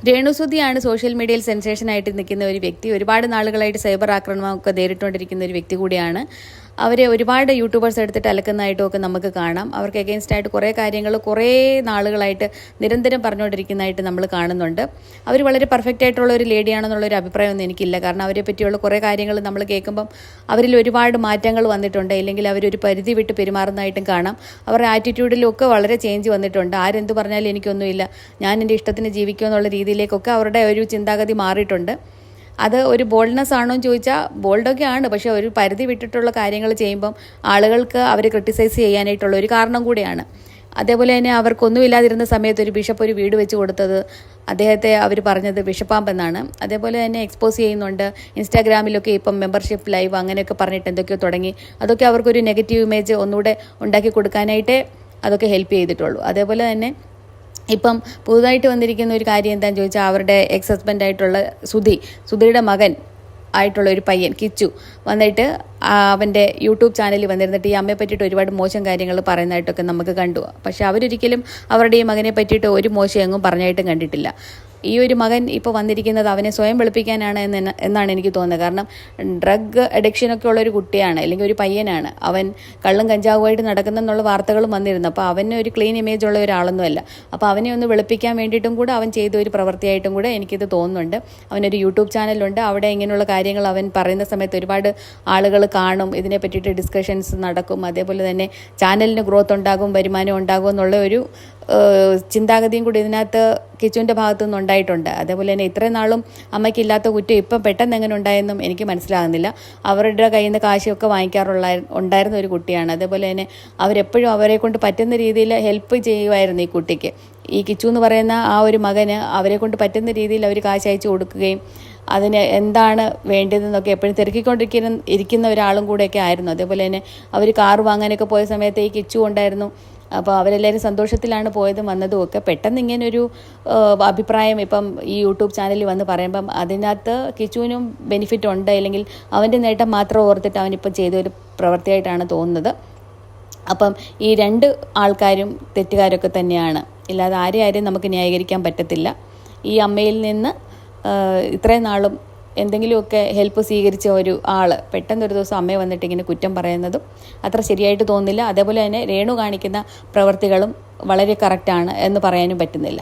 രേണുസുധിയാണ് social മീഡിയയിൽ സെൻസേഷനായിട്ട് നിൽക്കുന്ന ഒരു വ്യക്തി. ഒരുപാട് നാളുകളായിട്ട് സൈബർ ആക്രമണമൊക്കെ നേരിട്ടുകൊണ്ടിരിക്കുന്ന ഒരു വ്യക്തി കൂടിയാണ്. അവരെ ഒരുപാട് യൂട്യൂബേഴ്സ് എടുത്തിട്ട് അലക്കുന്നതായിട്ടുമൊക്കെ നമുക്ക് കാണാം. അവർക്ക് എഗെയിൻസ്റ്റ് ആയിട്ട് കുറേ കാര്യങ്ങൾ കുറേ നാളുകളായിട്ട് നിരന്തരം പറഞ്ഞുകൊണ്ടിരിക്കുന്നതായിട്ട് നമ്മൾ കാണുന്നുണ്ട്. അവർ വളരെ പെർഫെക്റ്റ് ആയിട്ടുള്ള ഒരു ലേഡിയാണെന്നുള്ളൊരു അഭിപ്രായമൊന്നും എനിക്കില്ല. കാരണം അവരെ പറ്റിയുള്ള കുറേ കാര്യങ്ങൾ നമ്മൾ കേൾക്കുമ്പം അവരിൽ ഒരുപാട് മാറ്റങ്ങൾ വന്നിട്ടുണ്ട്. ഇല്ലെങ്കിൽ അവരൊരു പരിധി വിട്ട് പെരുമാറുന്നതായിട്ടും കാണാം. അവരുടെ ആറ്റിറ്റ്യൂഡിലൊക്കെ വളരെ ചേഞ്ച് വന്നിട്ടുണ്ട്. ആരെന്ത് പറഞ്ഞാലും എനിക്കൊന്നുമില്ല, ഞാൻ എൻ്റെ ഇഷ്ടത്തിന് ജീവിക്കുക എന്നുള്ള രീതിയിലേക്കൊക്കെ അവരുടെ ഒരു ചിന്താഗതി മാറിയിട്ടുണ്ട്. അത് ഒരു ബോൾഡ്നെസ് ആണോ എന്ന് ചോദിച്ചാൽ ബോൾഡൊക്കെ ആണ്, പക്ഷേ ഒരു പരിധി വിട്ടിട്ടുള്ള കാര്യങ്ങൾ ചെയ്യുമ്പം ആളുകൾക്ക് അവരെ ക്രിട്ടിസൈസ് ചെയ്യാനായിട്ടുള്ള ഒരു കാരണം കൂടിയാണ്. അതേപോലെ തന്നെ അവർക്കൊന്നുമില്ലാതിരുന്ന സമയത്ത് ഒരു ബിഷപ്പ് ഒരു വീട് വെച്ച് കൊടുത്തത് അദ്ദേഹത്തെ അവർ പറഞ്ഞത് വിഷപ്പാമ്പെന്നാണ്. അതേപോലെ തന്നെ എക്സ്പോസ് ചെയ്യുന്നുണ്ട്. ഇൻസ്റ്റാഗ്രാമിലൊക്കെ ഇപ്പം മെമ്പർഷിപ്പ് ലൈവ് അങ്ങനെയൊക്കെ പറഞ്ഞിട്ട് എന്തൊക്കെയോ തുടങ്ങി. അതൊക്കെ അവർക്കൊരു നെഗറ്റീവ് ഇമേജ് ഒന്നുകൂടെ ഉണ്ടാക്കി കൊടുക്കാനായിട്ടേ അതൊക്കെ ഹെൽപ്പ് ചെയ്തിട്ടുള്ളൂ. അതേപോലെ തന്നെ ഇപ്പം പുതുതായിട്ട് വന്നിരിക്കുന്ന ഒരു കാര്യം എന്താണെന്ന് ചോദിച്ചാൽ അവരുടെ എക്സ് ഹസ്ബൻഡായിട്ടുള്ള സുധിയുടെ മകൻ ആയിട്ടുള്ള ഒരു പയ്യൻ കിച്ചു വന്നിട്ട് അവൻ്റെ യൂട്യൂബ് ചാനലിൽ വന്നിരുന്നിട്ട് ഈ അമ്മയെ പറ്റിയിട്ട് ഒരുപാട് മോശം കാര്യങ്ങൾ പറയുന്നതായിട്ടൊക്കെ നമുക്ക് കണ്ടു. പക്ഷെ അവരൊരിക്കലും അവരുടെ ഈ മകനെ പറ്റിയിട്ട് ഒരു മോശം എങ്ങും പറഞ്ഞായിട്ടും കണ്ടിട്ടില്ല. ഈ ഒരു മകൻ ഇപ്പോൾ വന്നിരിക്കുന്നത് അവനെ സ്വയം വെളുപ്പിക്കാനാണ് എന്നാണ് എനിക്ക് തോന്നുന്നത്. കാരണം ഡ്രഗ് അഡിക്ഷനൊക്കെ ഉള്ളൊരു കുട്ടിയാണ്, അല്ലെങ്കിൽ ഒരു പയ്യനാണ്. അവൻ കള്ളും കഞ്ചാവുമായിട്ട് നടക്കുന്നെന്നുള്ള വാർത്തകളും വന്നിരുന്നു. അപ്പോൾ അവന് ഒരു ക്ലീൻ ഇമേജ് ഉള്ള ഒരാളൊന്നുമല്ല. അപ്പോൾ അവനെ ഒന്ന് വെളുപ്പിക്കാൻ വേണ്ടിയിട്ടും കൂടെ അവൻ ചെയ്ത ഒരു പ്രവൃത്തിയായിട്ടും കൂടെ എനിക്കിത് തോന്നുന്നുണ്ട്. അവനൊരു യൂട്യൂബ് ചാനലുണ്ട്. അവിടെ ഇങ്ങനെയുള്ള കാര്യങ്ങൾ അവൻ പറയുന്ന സമയത്ത് ഒരുപാട് ആളുകൾ കാണും, ഇതിനെ പറ്റിയിട്ട് ഡിസ്കഷൻസ് നടക്കും. അതേപോലെ തന്നെ ചാനലിന് ഗ്രോത്ത് ഉണ്ടാകും, വരുമാനം ഉണ്ടാകും എന്നുള്ള ഒരു ചിന്താഗതിയും കൂടി ഇതിനകത്ത് കിച്ചുവിൻ്റെ ഭാഗത്തു നിന്ന് ഉണ്ടായിട്ടുണ്ട്. അതേപോലെ തന്നെ ഇത്രയും നാളും അമ്മയ്ക്കില്ലാത്ത കുറ്റം ഇപ്പം പെട്ടെന്ന് എങ്ങനെ ഉണ്ടായെന്നും എനിക്ക് മനസ്സിലാകുന്നില്ല. അവരുടെ കയ്യിൽ നിന്ന് കാശൊക്കെ ഉണ്ടായിരുന്ന ഒരു കുട്ടിയാണ്. അതേപോലെ തന്നെ അവരെപ്പോഴും അവരെ കൊണ്ട് പറ്റുന്ന രീതിയിൽ ഹെൽപ്പ് ചെയ്യുമായിരുന്നു ഈ കുട്ടിക്ക്. ഈ കിച്ചു എന്ന് പറയുന്ന ആ ഒരു മകന് അവരെ കൊണ്ട് പറ്റുന്ന രീതിയിൽ അവർ കാശ് അയച്ചു കൊടുക്കുകയും അതിന് എന്താണ് വേണ്ടതെന്നൊക്കെ എപ്പോഴും തിരക്കിക്കൊണ്ടിരിക്കുന്ന ഒരാളും കൂടെയൊക്കെ ആയിരുന്നു. അതേപോലെ തന്നെ അവർ കാർ വാങ്ങാനൊക്കെ പോയ സമയത്ത് ഈ കിച്ചു ഉണ്ടായിരുന്നു. അപ്പോൾ അവരെല്ലാവരും സന്തോഷത്തിലാണ് പോയതും വന്നതും ഒക്കെ. പെട്ടെന്ന് ഇങ്ങനൊരു അഭിപ്രായം ഇപ്പം ഈ യൂട്യൂബ് ചാനലിൽ വന്ന് പറയുമ്പം അതിനകത്ത് കിച്ചുവിനും ബെനിഫിറ്റ് ഉണ്ട്, അല്ലെങ്കിൽ അവൻ്റെ നേട്ടം മാത്രം ഓർത്തിട്ട് അവനിപ്പം ചെയ്തൊരു പ്രവൃത്തിയായിട്ടാണ് തോന്നുന്നത്. അപ്പം ഈ രണ്ട് ആൾക്കാരും തെറ്റുകാരൊക്കെ തന്നെയാണ്. ഇല്ലാതെ ആരെയും നമുക്ക് ന്യായീകരിക്കാൻ പറ്റത്തില്ല. ഈ അമ്മയിൽ നിന്ന് ഇത്രയും നാളും എന്തെങ്കിലുമൊക്കെ ഹെൽപ്പ് സ്വീകരിച്ച ഒരു ആൾ പെട്ടെന്നൊരു ദിവസം അമ്മയെ വന്നിട്ട് ഇങ്ങനെ കുറ്റം പറയുന്നതും അത്ര ശരിയായിട്ട് തോന്നുന്നില്ല. അതേപോലെ തന്നെ രേണു കാണിക്കുന്ന പ്രവൃത്തികളും വളരെ കറക്റ്റാണ് എന്ന് പറയാനും പറ്റുന്നില്ല.